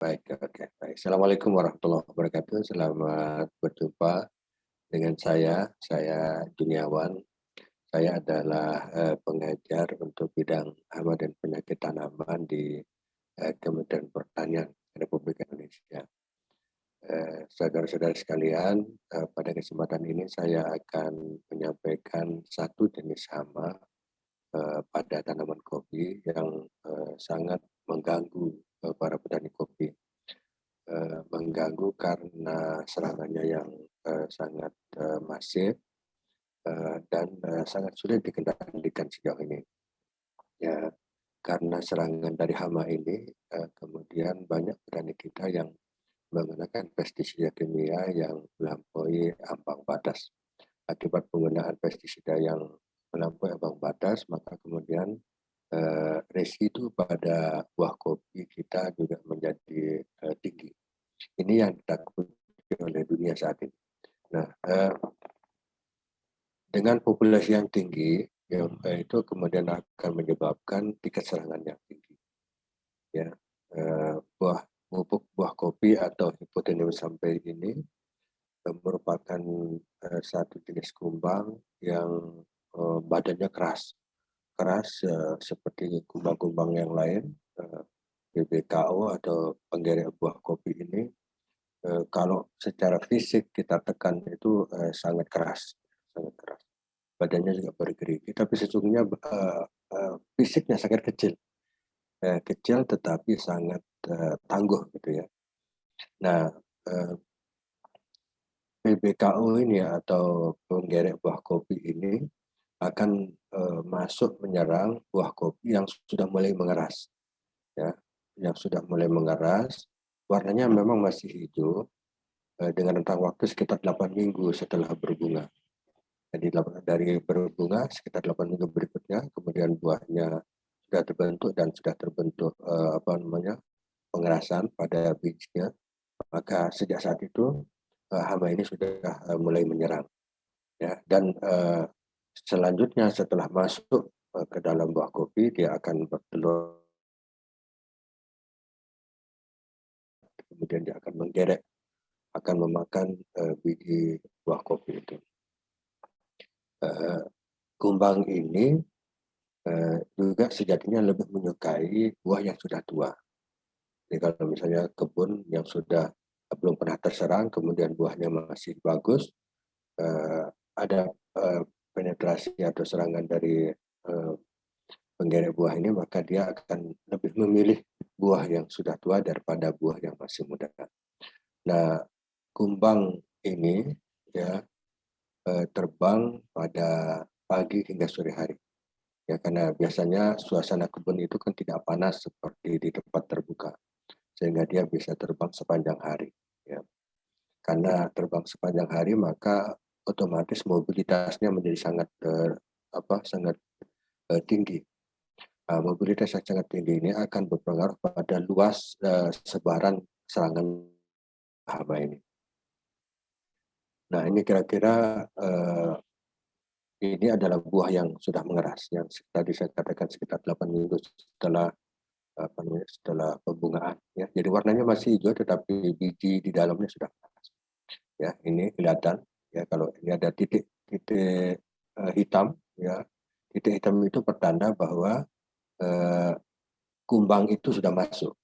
Baik, oke, baik. Assalamualaikum warahmatullahi wabarakatuh. Selamat berjumpa dengan saya Juniawan. Saya adalah pengajar untuk bidang hama dan penyakit tanaman di Kementerian Pertanian Republik Indonesia. Saudara-saudara sekalian, pada kesempatan ini saya akan menyampaikan satu jenis hama pada tanaman kopi yang sangat mengganggu para petani kopi. Mengganggu karena serangannya yang sangat masif dan sangat sulit dikendalikan sejauh ini. Ya, karena serangan dari hama ini, kemudian banyak petani kita yang menggunakan pestisida kimia yang melampaui ambang batas. Akibat penggunaan pestisida yang melampaui ambang batas, maka kemudian residu pada buah kopi kita juga menjadi tinggi. Ini yang ditakuti oleh dunia saat ini. Nah, dengan populasi yang tinggi, itu kemudian akan menyebabkan tingkat serangan yang tinggi. Ya, pupuk buah kopi atau Hypothenium sampai ini merupakan satu jenis kumbang yang badannya keras, seperti kumbang-kumbang yang lain. BBKO atau penggerek buah kopi ini kalau secara fisik kita tekan itu sangat keras, sangat keras. Badannya juga bergerigi, tapi sesungguhnya fisiknya sangat kecil, kecil tetapi sangat tangguh gitu ya. Nah, PBKO ini atau penggerek buah kopi ini akan masuk menyerang buah kopi yang sudah mulai mengeras, ya, yang sudah mulai mengeras, warnanya memang masih hijau, dengan rentang waktu sekitar 8 minggu setelah berbunga. Jadi dari berbunga sekitar 8 minggu berikutnya, kemudian buahnya sudah terbentuk dan sudah terbentuk pengerasan pada bijinya, maka sejak saat itu hama ini sudah mulai menyerang. Ya, dan selanjutnya setelah masuk ke dalam buah kopi, dia akan bertelur, kemudian dia akan menggerek, akan memakan biji buah kopi itu. Kumbang ini juga sejatinya lebih menyukai buah yang sudah tua. Jadi kalau misalnya kebun yang sudah belum pernah terserang, kemudian buahnya masih bagus, ada penetrasi atau serangan dari penggerek buah ini, maka dia akan lebih memilih buah yang sudah tua daripada buah yang masih muda. Nah, kumbang ini ya terbang pada pagi hingga sore hari. Ya, karena biasanya suasana kebun itu kan tidak panas seperti di tempat terbuka, sehingga dia bisa terbang sepanjang hari. Ya. Karena terbang sepanjang hari, maka otomatis mobilitasnya menjadi sangat tinggi. Mobilitas yang sangat tinggi ini akan berpengaruh pada luas sebaran serangan hama ini. Nah, ini kira-kira ini adalah buah yang sudah mengeras, yang tadi saya katakan sekitar 8 minggu setelah pembungaan. Ya. Jadi warnanya masih hijau, tetapi biji di dalamnya sudah mengeras. Ya, ini kelihatan. Ya, kalau ini ada titik hitam, ya, titik hitam itu pertanda bahwa kumbang itu sudah masuk.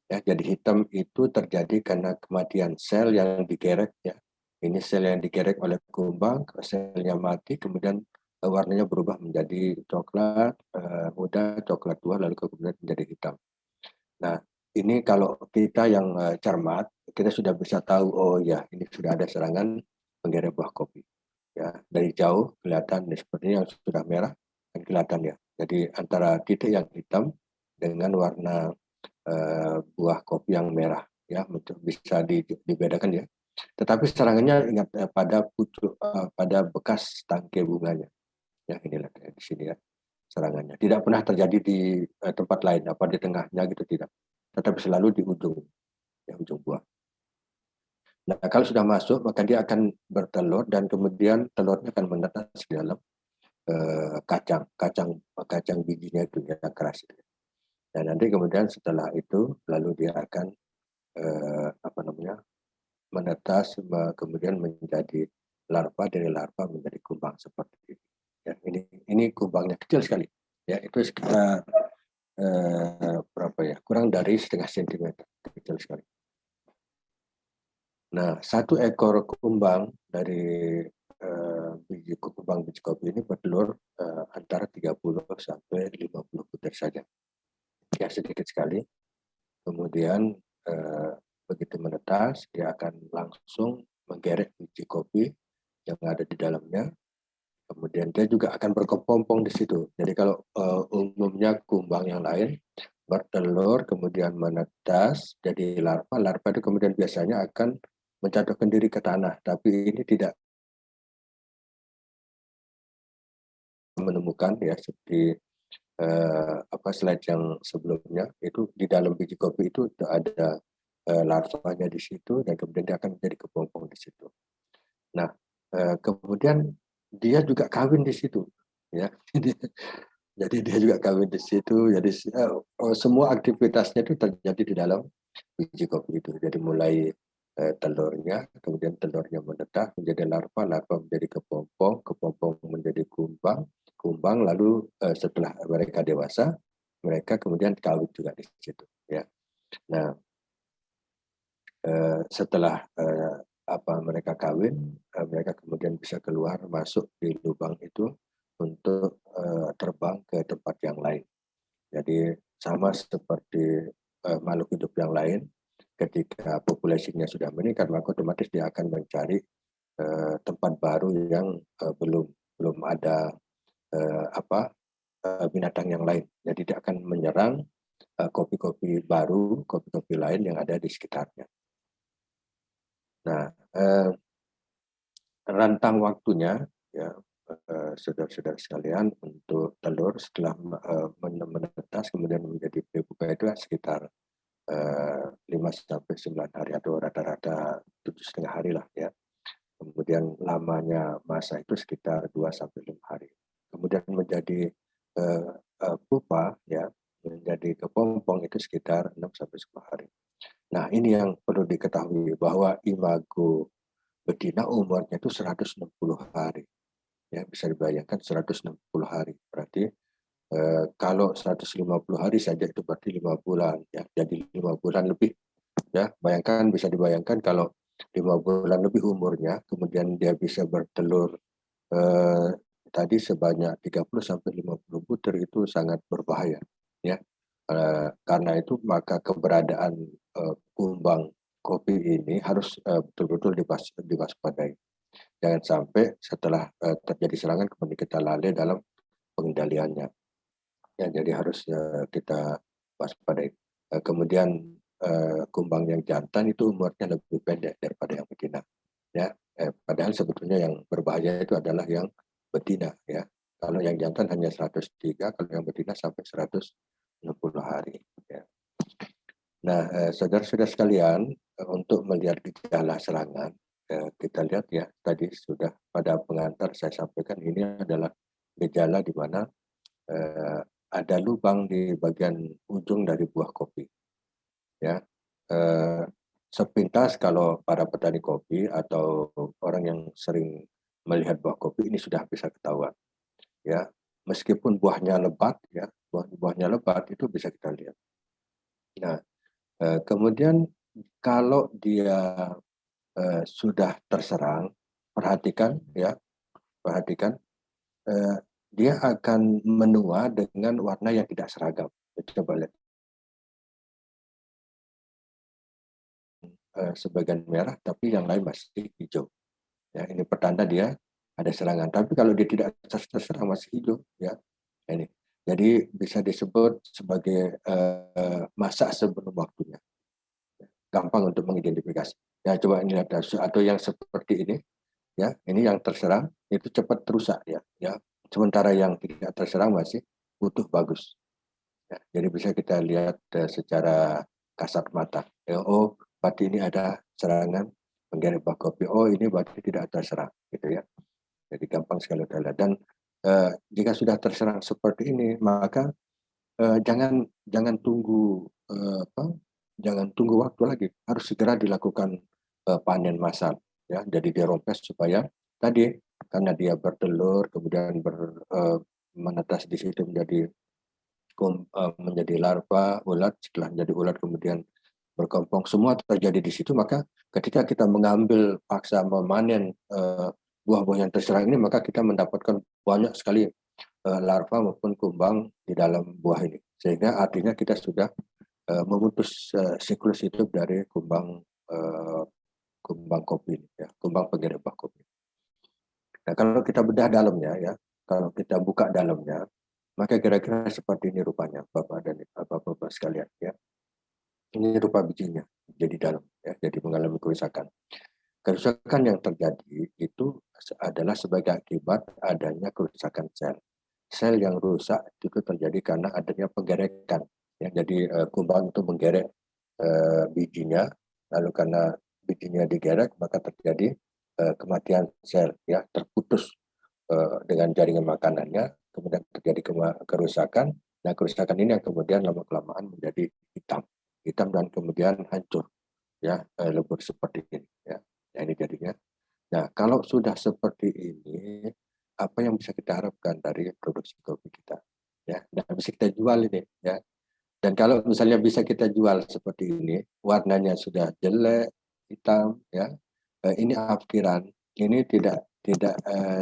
Ya, jadi hitam itu terjadi karena kematian sel yang digerek. Ya. Ini sel yang digerek oleh kumbang, selnya mati, kemudian warnanya berubah menjadi coklat muda, coklat tua, lalu kemudian menjadi hitam. Nah, ini kalau kita yang cermat, kita sudah bisa tahu, oh ya, ini sudah ada serangan penggerek buah kopi. Ya, dari jauh kelihatan sepertinya yang sudah merah kan kelihatan ya. Jadi antara titik yang hitam dengan warna buah kopi yang merah, ya, bisa dibedakan ya. Tetapi serangannya ingat pada bekas tangkai bunganya. Ya, inilah di sini ya serangannya. Tidak pernah terjadi di tempat lain, apa di tengahnya gitu tidak. Tetapi selalu di ujung, ya, ujung buah. Nah, kalau sudah masuk, maka dia akan bertelur dan kemudian telurnya akan menetas di dalam kacang bijinya itu yang keras. Dan nanti kemudian setelah itu, lalu dia akan apa namanya, menetas, kemudian menjadi larva, dari larva menjadi kumbang seperti ini. Ya, ini kumbangnya kecil sekali. Ya, itu sekitar berapa ya? Kurang dari setengah sentimeter, kecil sekali. Nah, satu ekor kumbang dari biji kumbang biji kopi ini bertelur antara 30 sampai 50 butir saja. Ya, sedikit sekali. Kemudian begitu menetas, dia akan langsung menggerek biji kopi yang ada di dalamnya. Kemudian dia juga akan berkepompong di situ. Jadi kalau umumnya kumbang yang lain bertelur, kemudian menetas, jadi larva. Larva itu kemudian biasanya akan menjatuhkan diri ke tanah. Tapi ini tidak menemukan, ya, seperti slide yang sebelumnya, itu di dalam biji kopi itu ada larvanya di situ, dan kemudian dia akan menjadi kepompong di situ. Nah, kemudian dia juga kawin di situ, ya. Jadi dia juga kawin di situ. Jadi semua aktivitasnya itu terjadi di dalam biji kopi itu. Jadi mulai telurnya, kemudian telurnya menetas menjadi larva, larva menjadi kepompong, kepompong menjadi kumbang, kumbang lalu setelah mereka dewasa, mereka kemudian kawin juga di situ. Ya. Nah, setelah mereka kawin, mereka kemudian bisa keluar masuk di lubang itu untuk terbang ke tempat yang lain. Jadi sama seperti makhluk hidup yang lain, ketika populasinya sudah meningkat, maka otomatis dia akan mencari tempat baru yang belum ada binatang yang lain. Jadi dia akan menyerang kopi-kopi baru, kopi-kopi lain yang ada di sekitarnya. Nah, rentang waktunya, ya, saudara-saudara sekalian, untuk telur setelah menetas kemudian menjadi prepupa itu sekitar 5 sampai 9 hari, atau rata-rata 7,5 hari lah, ya. Kemudian lamanya masa itu sekitar 2 sampai 5 hari. Kemudian menjadi pupa, ya, menjadi kepompong itu sekitar 6 sampai 10 hari. Nah, ini yang perlu diketahui, bahwa imago betina umurnya itu 160 hari. Ya, bisa dibayangkan 160 hari. Berarti kalau 150 hari saja itu berarti 5 bulan, ya. Jadi 5 bulan lebih, ya. Bayangkan, bisa dibayangkan kalau 5 bulan lebih umurnya, kemudian dia bisa bertelur tadi sebanyak 30 sampai 50 butir, itu sangat berbahaya, ya. Karena itu maka keberadaan kumbang kopi ini harus betul-betul diwaspadai. Jangan sampai setelah terjadi serangan kemudian kita lalai dalam pengendaliannya. Ya, jadi harus kita waspadai. Kemudian kumbang yang jantan itu umurnya lebih pendek daripada yang betina. Ya, padahal sebetulnya yang berbahaya itu adalah yang betina, ya. Kalau yang jantan hanya 103, kalau yang betina sampai 160 hari. Ya. Nah, saudara-saudara sekalian, untuk melihat gejala serangan, kita lihat, ya, tadi sudah pada pengantar saya sampaikan, ini adalah gejala di mana ada lubang di bagian ujung dari buah kopi, ya. Sepintas kalau para petani kopi atau orang yang sering melihat buah kopi ini sudah bisa ketahuan, ya. Meskipun buahnya lebat, ya, buahnya lebat itu bisa kita lihat. Nah, kemudian kalau dia sudah terserang, perhatikan, ya, perhatikan, dia akan menua dengan warna yang tidak seragam. Coba lihat, sebagian merah, tapi yang lain masih hijau. Ya, ini pertanda dia ada serangan. Tapi kalau dia tidak terserang masih hijau, ya, ini. Jadi bisa disebut sebagai masa sebelum waktunya. Gampang untuk mengidentifikasi. Ya, coba ini ada, atau yang seperti ini, ya, ini yang terserang itu cepat rusak, ya, ya. Sementara yang tidak terserang masih utuh bagus. Ya, jadi bisa kita lihat secara kasat mata. Ya, oh, berarti ini ada serangan penggerek buah kopi. Oh, ini berarti tidak terserang, gitu, ya. Jadi gampang sekali kita lihat. Dan jika sudah terserang seperti ini, maka jangan tunggu jangan tunggu waktu lagi, harus segera dilakukan panen massal, ya. Jadi dirompes supaya tadi karena dia bertelur kemudian menetas di situ menjadi menjadi larva ulat, setelah menjadi ulat kemudian berkelompok, semua terjadi di situ. Maka ketika kita mengambil paksa memanen buah-buah yang terserang ini, maka kita mendapatkan banyak sekali larva maupun kumbang di dalam buah ini, sehingga artinya kita sudah memutus siklus hidup dari uh, kumbang kopi, ya, kumbang penggerak buah kopi. Nah, kalau kita bedah dalamnya, ya, kalau kita buka dalamnya, maka kira-kira seperti ini rupanya, Bapak dan Bapak sekalian, ya. Ini rupa bijinya jadi dalam, ya, jadi mengalami kerusakan. Kerusakan yang terjadi itu adalah sebagai akibat adanya kerusakan sel. Sel yang rusak itu terjadi karena adanya penggerekan. Ya, jadi kumbang itu menggerek bijinya, lalu karena bijinya digerek maka terjadi kematian sel, ya, terputus dengan jaringan makanannya, kemudian terjadi kerusakan. Nah, kerusakan ini yang kemudian lama-kelamaan menjadi hitam dan kemudian hancur, ya, lebur seperti ini, ya. Nah, ini jadinya. Nah, kalau sudah seperti ini, apa yang bisa kita harapkan dari produksi kopi kita? Ya, dan bisa kita jual ini, ya. Dan kalau misalnya bisa kita jual seperti ini, warnanya sudah jelek, hitam, ya, ini afkiran, ini tidak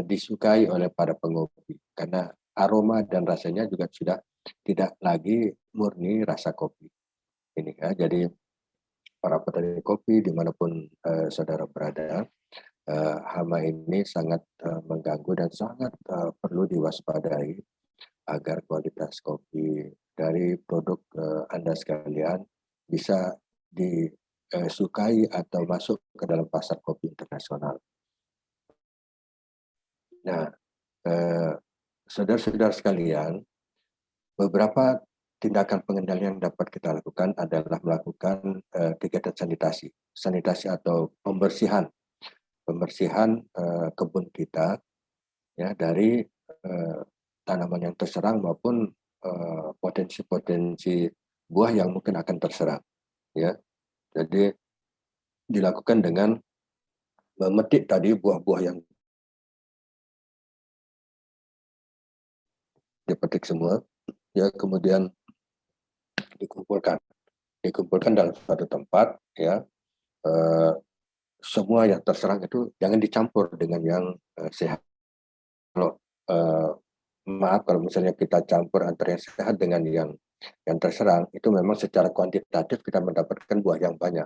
disukai oleh para pengopi karena aroma dan rasanya juga sudah tidak lagi murni rasa kopi. Ini, ya, jadi para petani kopi dimanapun saudara berada, hama ini sangat mengganggu dan sangat perlu diwaspadai agar kualitas kopi dari produk Anda sekalian bisa disukai atau masuk ke dalam pasar kopi internasional. Nah, saudara-saudara sekalian, beberapa tindakan pengendalian yang dapat kita lakukan adalah melakukan kegiatan sanitasi, sanitasi atau pembersihan kebun kita, ya, dari tanaman yang terserang maupun potensi-potensi buah yang mungkin akan terserang, ya. Jadi dilakukan dengan memetik tadi buah-buah yang dipetik semua, ya, kemudian dikumpulkan dalam suatu tempat, ya. eh, Semua yang terserang itu jangan dicampur dengan yang sehat. Kalau eh, maaf, kalau misalnya kita campur antara yang sehat dengan yang terserang, itu memang secara kuantitatif kita mendapatkan buah yang banyak.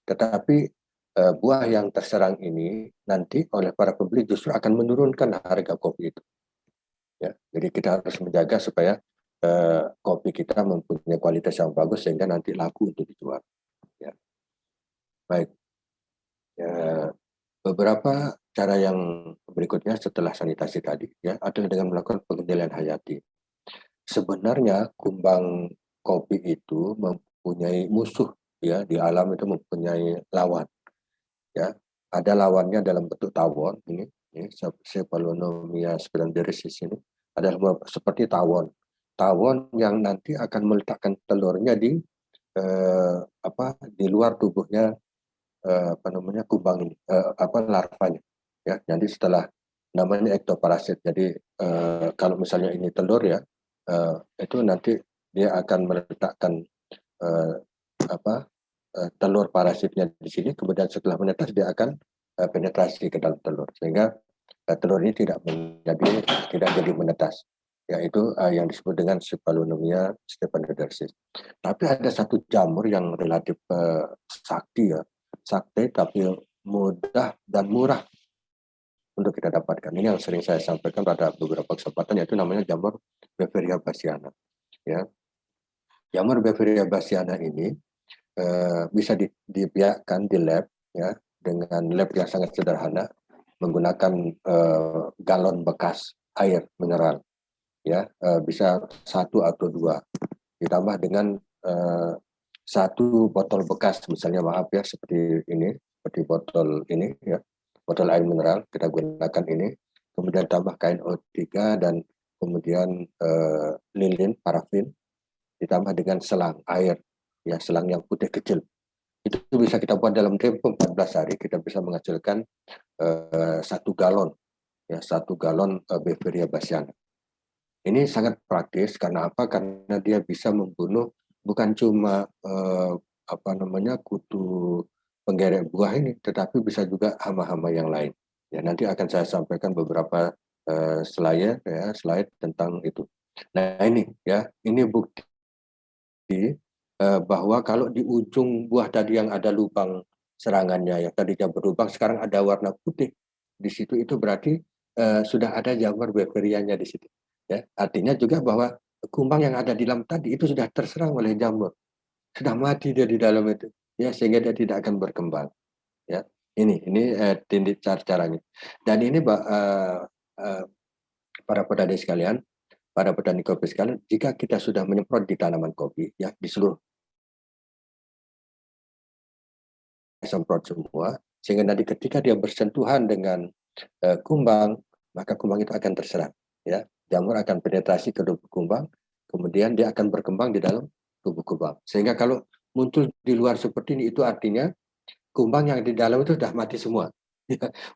Tetapi buah yang terserang ini nanti oleh para pembeli justru akan menurunkan harga kopi itu. Ya, jadi kita harus menjaga supaya kopi kita mempunyai kualitas yang bagus sehingga nanti laku untuk dijual. Ya, baik. Ya, beberapa cara yang berikutnya setelah sanitasi tadi, ya, adalah dengan melakukan pengendalian hayati. Sebenarnya kumbang kopi itu mempunyai musuh, ya, di alam itu mempunyai lawan, ya. Ada lawannya dalam bentuk tawon ini Cephalonomia spilendiensis ini adalah seperti tawon. Tawon yang nanti akan meletakkan telurnya di luar tubuhnya kumbang ini, larvanya, ya. Jadi setelah namanya ektoparasit. Jadi kalau misalnya ini telur, ya, itu nanti dia akan meletakkan eh, telur parasitnya di sini, kemudian setelah menetas dia akan penetrasi ke dalam telur sehingga telur ini tidak jadi menetas, yaitu yang disebut dengan Cephalonomia stephanophysis. Tapi ada satu jamur yang relatif sakti, ya, sakti tapi mudah dan murah untuk kita dapatkan. Ini yang sering saya sampaikan pada beberapa kesempatan, yaitu namanya jamur Beveria bassiana. Ya, jamur Beveria bassiana ini bisa dibiarkan di lab, ya, dengan lab yang sangat sederhana menggunakan galon bekas air mineral, ya, bisa satu atau dua, ditambah dengan satu botol bekas, misalnya, maaf ya, seperti botol ini, ya, botol air mineral kita gunakan ini, kemudian tambah kain O3 dan kemudian lilin parafin, ditambah dengan selang air ya selang yang putih kecil. Itu bisa kita buat dalam tempo 14 hari, kita bisa menghasilkan 1 galon, ya 1 galon Beveria bassiana. Ini sangat praktis karena apa? Karena dia bisa membunuh bukan cuma kutu penggerek buah ini, tetapi bisa juga hama-hama yang lain. Ya, nanti akan saya sampaikan beberapa slide tentang itu. Nah ini ya, ini bukti bahwa kalau di ujung buah tadi yang ada lubang serangannya, yang tadinya berlubang sekarang ada warna putih di situ, itu berarti sudah ada jamur beverianya di situ. Ya, artinya juga bahwa kumbang yang ada di dalam tadi itu sudah terserang oleh jamur, sudah mati dia di dalam itu, ya sehingga dia tidak akan berkembang. Ya, ini tindik caranya. Dan ini para petani sekalian, para petani kopi sekalian, jika kita sudah menyemprot di tanaman kopi, ya di seluruh semprot semua, sehingga nanti ketika dia bersentuhan dengan kumbang, maka kumbang itu akan terserang. Ya, jamur akan penetrasi ke tubuh kumbang, kemudian dia akan berkembang di dalam tubuh kumbang. Sehingga kalau muncul di luar seperti ini, itu artinya kumbang yang di dalam itu sudah mati semua.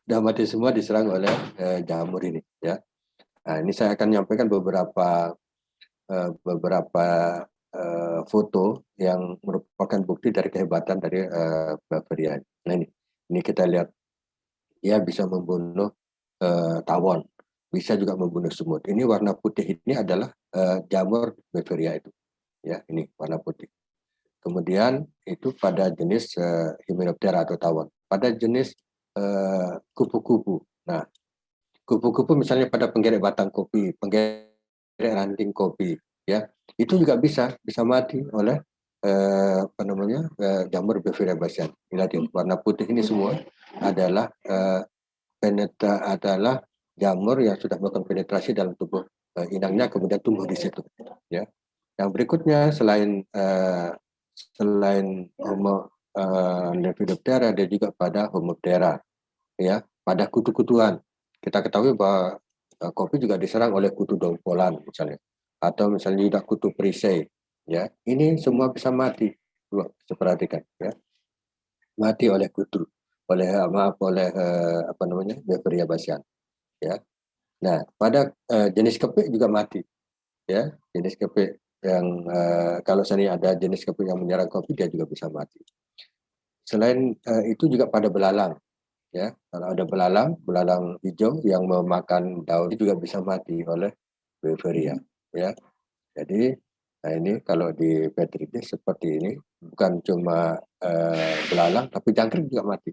Sudah mati semua diserang oleh jamur ini. Ya, nah, ini saya akan menyampaikan beberapa foto yang merupakan bukti dari kehebatan dari Bavaria. Nah ini kita lihat, dia bisa membunuh tawon, bisa juga membunuh semut. Ini warna putih ini adalah jamur Bavaria itu, ya ini warna putih. Kemudian itu pada jenis Hymenoptera atau tawon. Pada jenis kupu-kupu. Nah, kupu-kupu misalnya pada penggerek batang kopi, penggerek ranting kopi, ya itu juga bisa mati oleh jamur Beveria bassiana. Ini warna putih ini semua adalah adalah jamur yang sudah melakukan penetrasi dalam tubuh inangnya, kemudian tumbuh di situ. Ya. Yang berikutnya selain Lepidoptera, ada juga pada Homoptera, ya pada kutu-kutuan. Kita ketahui bahwa kopi juga diserang oleh kutu dongpolan misalnya, atau misalnya juga kutu perisai. Ya, ini semua bisa mati. Perhatikan, ya, mati oleh kutu, oleh Beveria bassiana. Ya, nah pada jenis kepik juga mati. Ya, jenis kepik yang kalau misalnya ada jenis kepik yang menyerang kopi, dia juga bisa mati. Selain itu juga pada belalang. Ya, kalau ada belalang hijau yang memakan daun juga bisa mati oleh Beveria. Ya, jadi nah ini kalau di Petrides seperti ini, bukan cuma belalang, tapi jangkrik juga mati.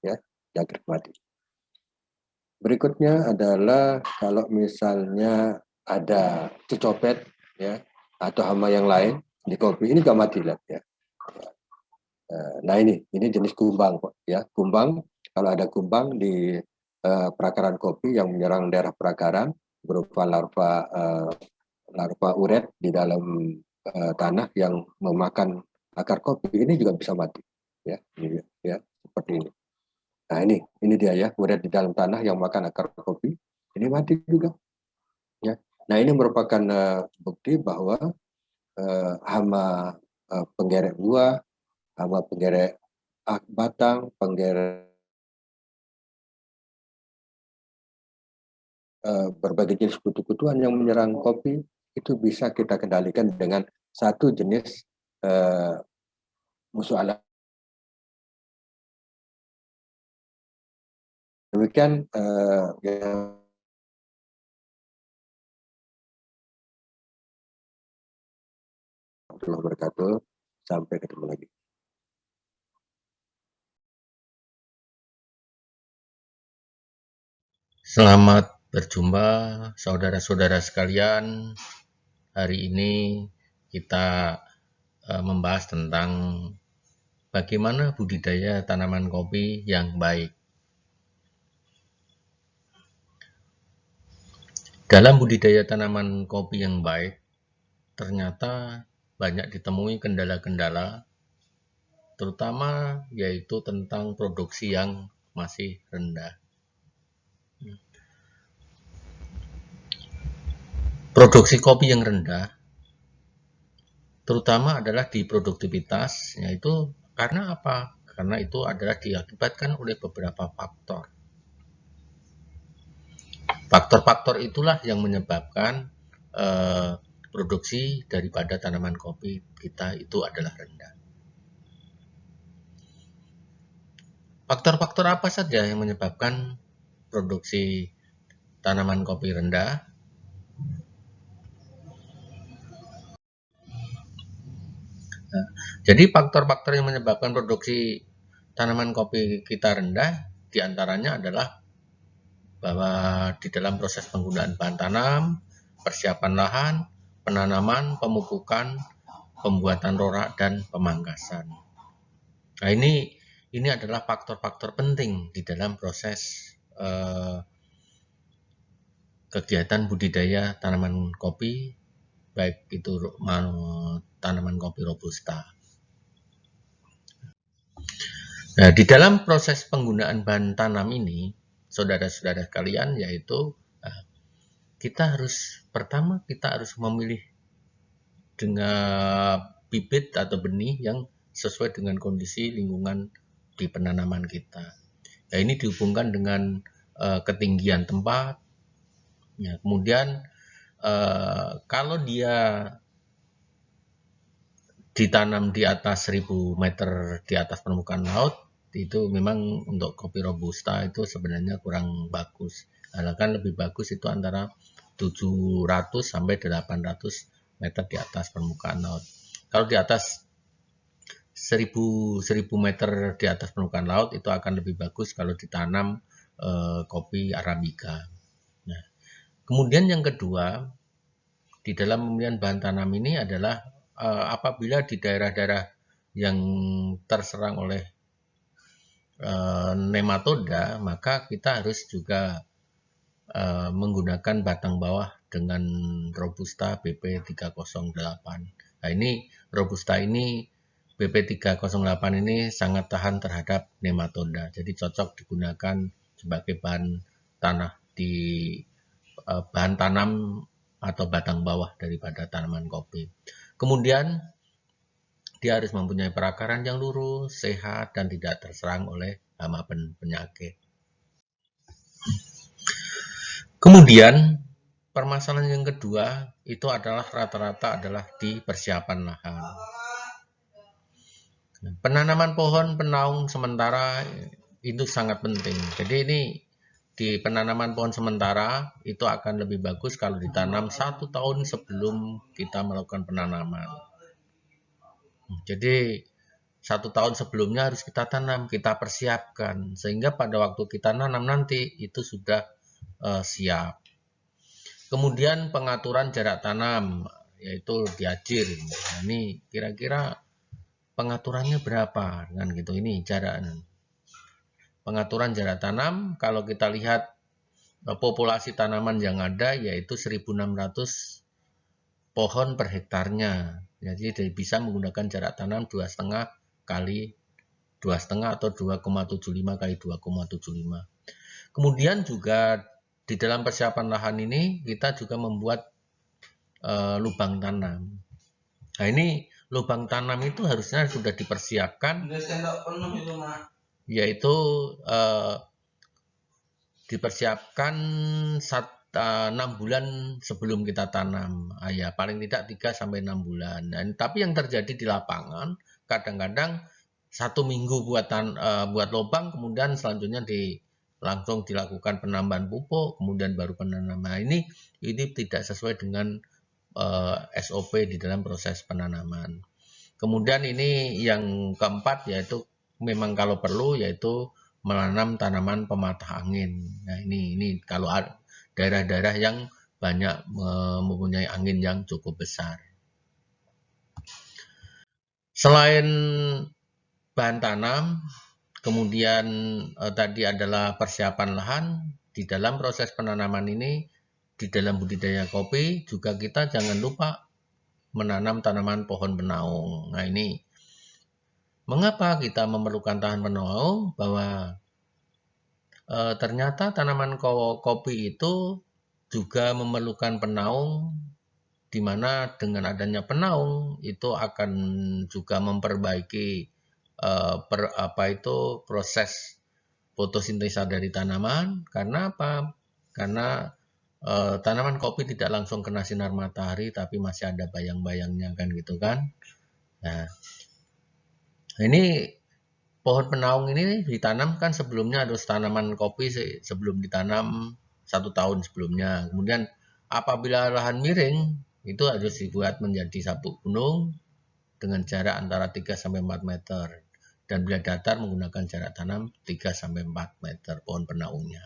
Ya, jangkrik mati. Berikutnya adalah kalau misalnya ada cecopet, ya, atau hama yang lain di kopi, ini juga mati lah, ya. Nah ini jenis kumbang, ya, kumbang. Kalau ada kumbang di perakaran kopi yang menyerang daerah perakaran berupa larva uret di dalam tanah yang memakan akar kopi, ini juga bisa mati, ya, ya seperti ini. Nah ini dia ya, uret di dalam tanah yang makan akar kopi, ini mati juga. Ya. Nah ini merupakan bukti bahwa hama penggerek buah, hama penggerek batang, penggerek berbagai jenis kutu-kutuan yang menyerang kopi, itu bisa kita kendalikan dengan satu jenis musuh alami. Demikian yang warahmatullahi wabarakatuh. Sampai ketemu lagi. Selamat berjumpa saudara-saudara sekalian. Hari ini kita membahas tentang bagaimana budidaya tanaman kopi yang baik. Dalam budidaya tanaman kopi yang baik, ternyata banyak ditemui kendala-kendala, terutama yaitu tentang produksi yang masih rendah. Produksi kopi yang rendah terutama adalah di produktivitas, yaitu karena apa? Karena itu adalah diakibatkan oleh beberapa faktor. Faktor-faktor itulah yang menyebabkan produksi daripada tanaman kopi kita itu adalah rendah. Faktor-faktor apa saja yang menyebabkan produksi tanaman kopi rendah? Nah, jadi faktor-faktor yang menyebabkan produksi tanaman kopi kita rendah diantaranya adalah bahwa di dalam proses penggunaan bahan tanam, persiapan lahan, penanaman, pemupukan, pembuatan rorak, dan pemangkasan. Nah, ini adalah faktor-faktor penting di dalam proses kegiatan budidaya tanaman kopi, baik itu tanaman kopi robusta. Nah, di dalam proses penggunaan bahan tanam ini, saudara-saudara kalian, yaitu kita harus memilih dengan bibit atau benih yang sesuai dengan kondisi lingkungan di penanaman kita. Nah, ini dihubungkan dengan ketinggian tempat. Ya, kemudian kalau dia ditanam di atas 1000 meter di atas permukaan laut, itu memang untuk kopi robusta itu sebenarnya kurang bagus. Nah, kan lebih bagus itu antara 700 sampai 800 meter di atas permukaan laut. Kalau di atas 1000 meter di atas permukaan laut itu akan lebih bagus kalau ditanam kopi Arabica. Nah, kemudian yang kedua, di dalam pemilihan bahan tanam ini adalah apabila di daerah-daerah yang terserang oleh nematoda, maka kita harus juga menggunakan batang bawah dengan Robusta BP 308. Nah, ini Robusta ini BP 308 ini sangat tahan terhadap nematoda, jadi cocok digunakan sebagai bahan tanah di bahan tanam atau batang bawah daripada tanaman kopi. Kemudian dia harus mempunyai perakaran yang lurus, sehat, dan tidak terserang oleh hama penyakit. Kemudian permasalahan yang kedua itu adalah rata-rata adalah di persiapan lahan. Penanaman pohon penaung sementara itu sangat penting. Jadi ini di penanaman pohon sementara itu akan lebih bagus kalau ditanam 1 tahun sebelum kita melakukan penanaman. Jadi 1 tahun sebelumnya harus kita tanam, kita persiapkan sehingga pada waktu kita nanam nanti itu sudah siap. Kemudian pengaturan jarak tanam yaitu diajir. Nah, ini kira-kira pengaturannya berapa kan gitu, ini jarak. Pengaturan jarak tanam, kalau kita lihat populasi tanaman yang ada yaitu 1.600 pohon per hektarnya. Jadi bisa menggunakan jarak tanam 2,5 kali 2,5 atau 2,75 kali 2,75. Kemudian juga di dalam persiapan lahan ini kita juga membuat lubang tanam. Nah, ini lubang tanam itu harusnya sudah dipersiapkan, yaitu dipersiapkan 6 bulan sebelum kita tanam. Ya, paling tidak 3-6 bulan. Dan tapi yang terjadi di lapangan kadang-kadang 1 minggu buat lubang, kemudian selanjutnya langsung dilakukan penambahan pupuk, kemudian baru penanaman. Ini tidak sesuai dengan SOP di dalam proses penanaman. Kemudian ini yang keempat yaitu memang kalau perlu yaitu menanam tanaman pematah angin. Nah, ini kalau daerah-daerah yang banyak mempunyai angin yang cukup besar. Selain bahan tanam, kemudian tadi adalah persiapan lahan. Di dalam proses penanaman ini, di dalam budidaya kopi juga kita jangan lupa menanam tanaman pohon penaung. Nah, ini mengapa kita memerlukan tanaman penaung? Bahwa ternyata tanaman kopi itu juga memerlukan penaung di mana dengan adanya penaung itu akan juga memperbaiki proses fotosintesa dari tanaman. Karena apa? Karena tanaman kopi tidak langsung kena sinar matahari, tapi masih ada bayang-bayangnya kan gitu kan. Nah, ini pohon penaung ini ditanam kan sebelumnya harus tanaman kopi sebelum ditanam 1 tahun sebelumnya. Kemudian apabila lahan miring itu harus dibuat menjadi sabuk gunung dengan jarak antara 3-4 meter. Dan bila datar menggunakan jarak tanam 3-4 meter pohon penaungnya.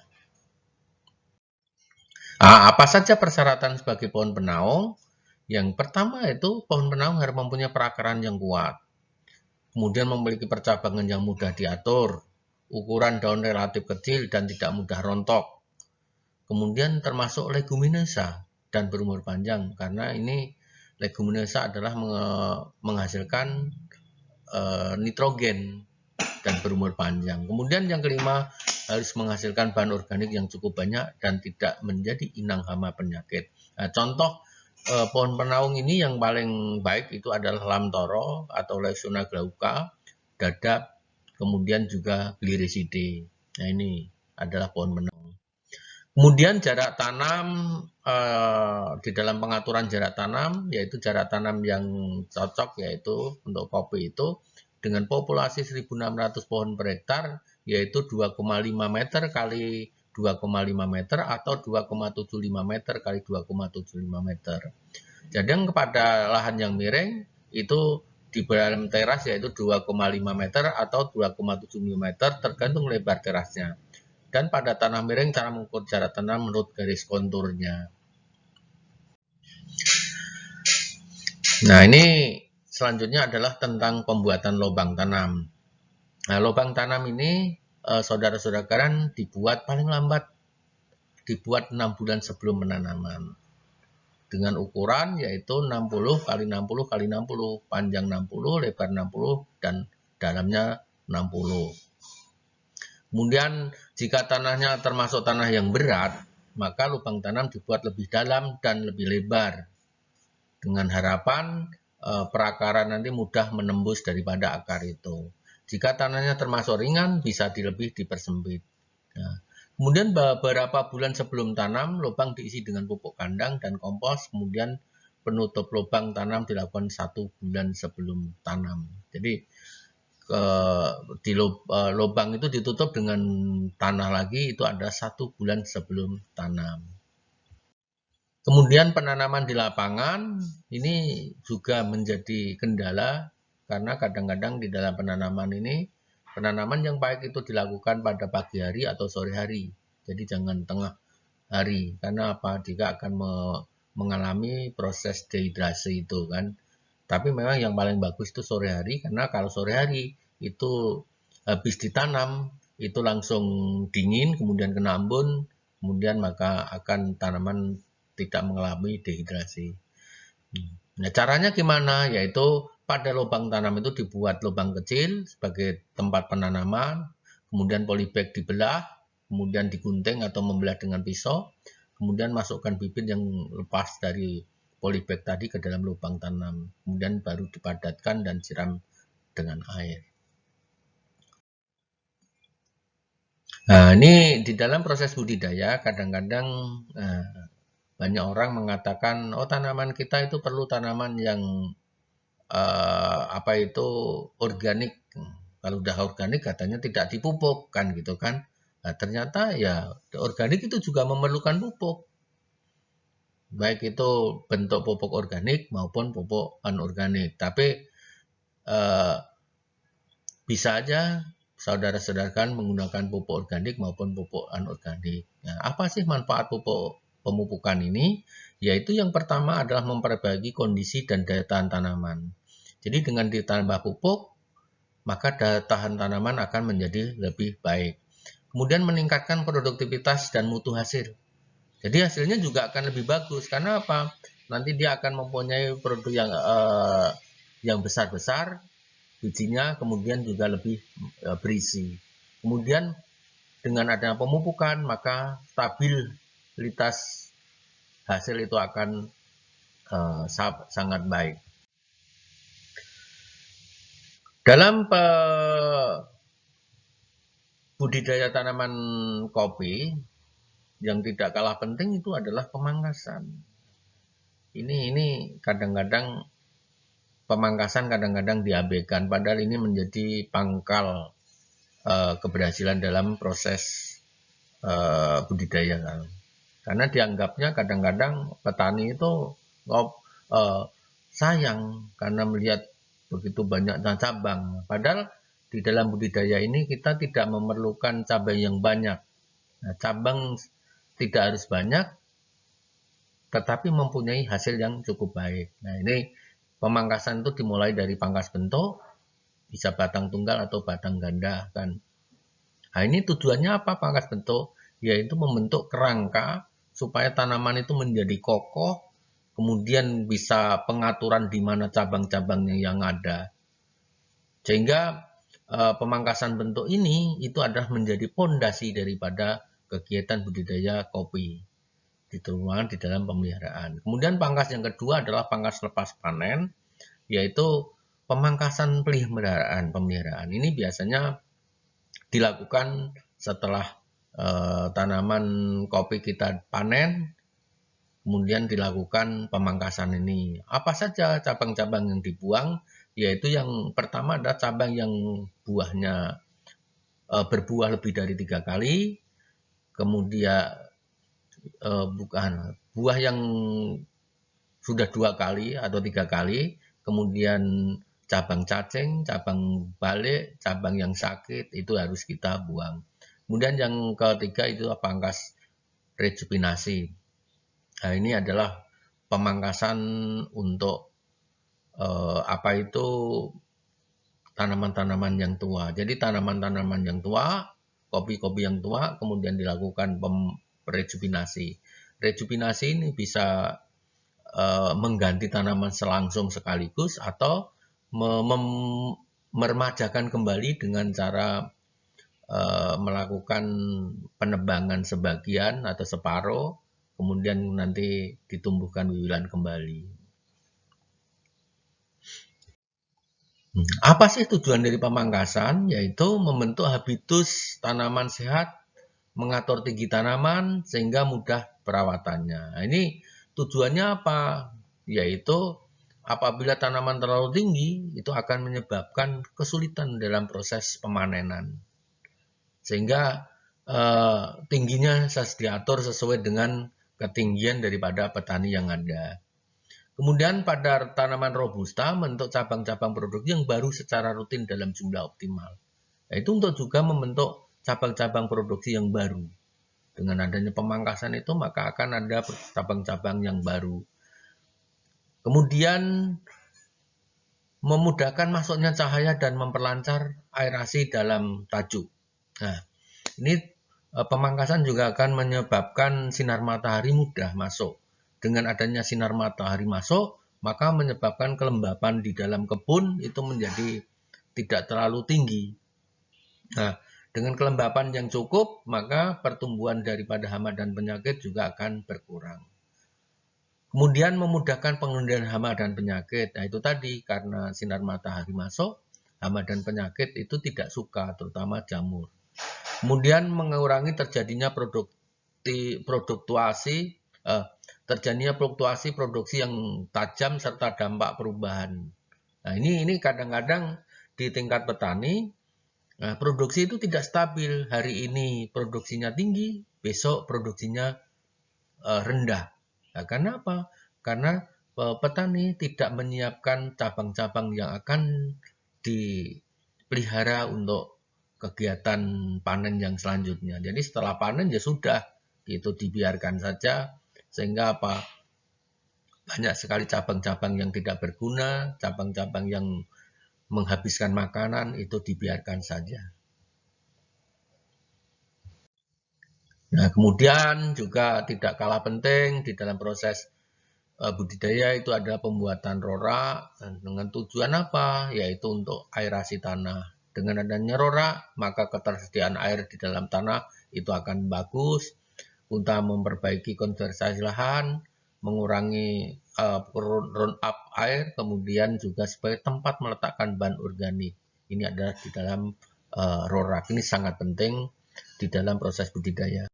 Apa saja persyaratan sebagai pohon penaung? Yang pertama itu pohon penaung harus mempunyai perakaran yang kuat. Kemudian memiliki percabangan yang mudah diatur. Ukuran daun relatif kecil dan tidak mudah rontok. Kemudian termasuk leguminosa dan berumur panjang, karena ini leguminosa adalah menghasilkan nitrogen dan berumur panjang. Kemudian yang kelima, harus menghasilkan bahan organik yang cukup banyak dan tidak menjadi inang hama penyakit. Nah, contoh pohon penaung ini yang paling baik itu adalah lamtoro atau Leucaena glauca, dadap, kemudian juga Gliricidae. Nah, ini adalah pohon penaung. Kemudian jarak tanam di dalam pengaturan jarak tanam, yaitu jarak tanam yang cocok, yaitu untuk kopi itu dengan populasi 1.600 pohon per hektar, yaitu 2,5 meter kali 2,5 meter atau 2,75 meter kali 2,75 meter. Jadi kepada lahan yang miring itu di dalam teras yaitu 2,5 meter atau 2,75 meter tergantung lebar terasnya. Dan pada tanah miring cara mengukur jarak tanam menurut garis konturnya. Nah, ini selanjutnya adalah tentang pembuatan lubang tanam. Nah, lubang tanam ini saudara-saudara sekalian dibuat paling lambat 6 bulan sebelum penanaman. Dengan ukuran yaitu 60 kali 60 kali 60, panjang 60, lebar 60 dan dalamnya 60. Kemudian jika tanahnya termasuk tanah yang berat, maka lubang tanam dibuat lebih dalam dan lebih lebar. Dengan harapan perakaran nanti mudah menembus daripada akar itu. Jika tanahnya termasuk ringan, bisa lebih dipersempit. Nah, kemudian beberapa bulan sebelum tanam, lubang diisi dengan pupuk kandang dan kompos. Kemudian penutup lubang tanam dilakukan 1 bulan sebelum tanam. Jadi di lubang itu ditutup dengan tanah lagi, itu ada 1 bulan sebelum tanam. Kemudian penanaman di lapangan ini juga menjadi kendala, karena kadang-kadang di dalam penanaman ini, penanaman yang baik itu dilakukan pada pagi hari atau sore hari. Jadi jangan tengah hari, karena apa? Jika akan mengalami proses dehidrasi itu kan. Tapi memang yang paling bagus itu sore hari, karena kalau sore hari itu habis ditanam, itu langsung dingin, kemudian kena embun, kemudian maka akan tanaman tidak mengalami dehidrasi. Nah, caranya gimana? Yaitu pada lubang tanam itu dibuat lubang kecil sebagai tempat penanaman, kemudian polybag dibelah, kemudian digunting atau membelah dengan pisau, kemudian masukkan bibit yang lepas dari polybag tadi ke dalam lubang tanam, kemudian baru dipadatkan dan siram dengan air. Nah, ini di dalam proses budidaya kadang-kadang banyak orang mengatakan, oh tanaman kita itu perlu tanaman yang organik. Kalau udah organik katanya tidak dipupuk kan gitu kan. Nah, ternyata ya organik itu juga memerlukan pupuk. Baik itu bentuk pupuk organik maupun pupuk anorganik. Tapi bisa aja saudara-saudara menggunakan pupuk organik maupun pupuk anorganik. Nah, apa sih manfaat pupuk pemupukan ini? Yaitu yang pertama adalah memperbaiki kondisi dan daya tahan tanaman. Jadi dengan ditambah pupuk, maka daya tahan tanaman akan menjadi lebih baik. Kemudian meningkatkan produktivitas dan mutu hasil. Jadi hasilnya juga akan lebih bagus. Karena apa? Nanti dia akan mempunyai produk yang besar-besar, bijinya kemudian juga lebih berisi. Kemudian dengan adanya pemupukan, maka stabilitas hasil itu akan sangat baik. Dalam budidaya tanaman kopi, yang tidak kalah penting itu adalah pemangkasan. Ini kadang-kadang pemangkasan kadang-kadang diabaikan, padahal ini menjadi pangkal keberhasilan dalam proses budidaya kan. Karena dianggapnya kadang-kadang petani itu sayang karena melihat begitu banyak cabang. Padahal di dalam budidaya ini kita tidak memerlukan cabang yang banyak. Nah, cabang tidak harus banyak, tetapi mempunyai hasil yang cukup baik. Nah, ini pemangkasan itu dimulai dari pangkas bentuk, bisa batang tunggal atau batang ganda kan. Nah, ini tujuannya apa pangkas bentuk? Yaitu membentuk kerangka supaya tanaman itu menjadi kokoh, kemudian bisa pengaturan di mana cabang-cabangnya yang ada. Sehingga pemangkasan bentuk ini itu adalah menjadi pondasi daripada kegiatan budidaya kopi diterapkan di dalam pemeliharaan. Kemudian pangkas yang kedua adalah pangkas lepas panen, yaitu pemangkasan pemeliharaan. Ini biasanya dilakukan setelah tanaman kopi kita panen, kemudian dilakukan pemangkasan ini. Apa saja cabang-cabang yang dibuang? Yaitu yang pertama adalah cabang yang buahnya berbuah lebih dari 3 kali, kemudian bukan buah yang sudah 2 kali atau 3 kali, kemudian cabang cacing, cabang balik, cabang yang sakit itu harus kita buang. Kemudian yang ketiga itu pangkas rejupinasi. Nah, ini adalah pemangkasan untuk tanaman-tanaman yang tua. Jadi tanaman-tanaman yang tua, kopi-kopi yang tua, kemudian dilakukan rejupinasi. Rejupinasi ini bisa mengganti tanaman selangsung sekaligus atau meremajakan kembali dengan cara melakukan penebangan sebagian atau separuh, kemudian nanti ditumbuhkan wiwilan kembali. Apa sih tujuan dari pemangkasan? Yaitu membentuk habitus tanaman sehat, mengatur tinggi tanaman sehingga mudah perawatannya. Nah, ini tujuannya apa? Yaitu apabila tanaman terlalu tinggi, itu akan menyebabkan kesulitan dalam proses pemanenan. Sehingga tingginya diatur sesuai dengan ketinggian daripada petani yang ada. Kemudian pada tanaman robusta membentuk cabang-cabang produksi yang baru secara rutin dalam jumlah optimal. Itu untuk juga membentuk cabang-cabang produksi yang baru. Dengan adanya pemangkasan itu maka akan ada cabang-cabang yang baru. Kemudian memudahkan masuknya cahaya dan memperlancar aerasi dalam tajuk. Nah, ini pemangkasan juga akan menyebabkan sinar matahari mudah masuk. Dengan adanya sinar matahari masuk, maka menyebabkan kelembapan di dalam kebun itu menjadi tidak terlalu tinggi. Nah, dengan kelembapan yang cukup, maka pertumbuhan daripada hama dan penyakit juga akan berkurang. Kemudian memudahkan pengendalian hama dan penyakit. Nah, itu tadi karena sinar matahari masuk, hama dan penyakit itu tidak suka, terutama jamur. Kemudian mengurangi terjadinya fluktuasi produksi yang tajam serta dampak perubahan. Nah, ini kadang-kadang di tingkat petani, produksi itu tidak stabil. Hari ini produksinya tinggi, besok produksinya rendah. Nah, karena apa? Karena petani tidak menyiapkan cabang-cabang yang akan dipelihara untuk kegiatan panen yang selanjutnya. Jadi setelah panen ya sudah, itu dibiarkan saja sehingga apa? Banyak sekali cabang-cabang yang tidak berguna, cabang-cabang yang menghabiskan makanan itu dibiarkan saja. Nah, kemudian juga tidak kalah penting di dalam proses budidaya itu adalah pembuatan rora dengan tujuan apa? Yaitu untuk aerasi tanah. Dengan adanya rora, maka ketersediaan air di dalam tanah itu akan bagus untuk memperbaiki konservasi lahan, mengurangi run up air, kemudian juga sebagai tempat meletakkan bahan organik. Ini adalah di dalam rorak. Ini sangat penting di dalam proses budidaya.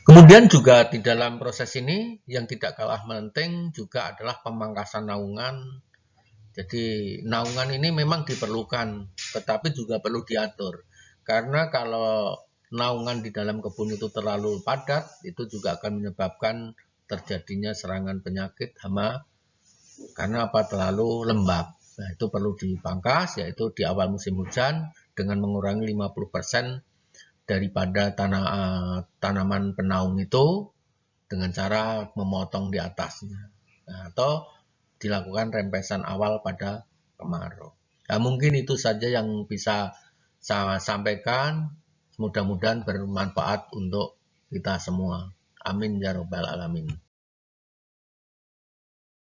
Kemudian juga di dalam proses ini yang tidak kalah penting juga adalah pemangkasan naungan. Jadi naungan ini memang diperlukan, tetapi juga perlu diatur. Karena kalau naungan di dalam kebun itu terlalu padat, itu juga akan menyebabkan terjadinya serangan penyakit hama karena apa, terlalu lembab. Nah, itu perlu dipangkas, yaitu di awal musim hujan dengan mengurangi 50% daripada tanaman penaung itu dengan cara memotong di atasnya. Nah, atau dilakukan rempesan awal pada kemarau. Nah, mungkin itu saja yang bisa saya sampaikan. Mudah-mudahan bermanfaat untuk kita semua. Amin ya robbal alamin.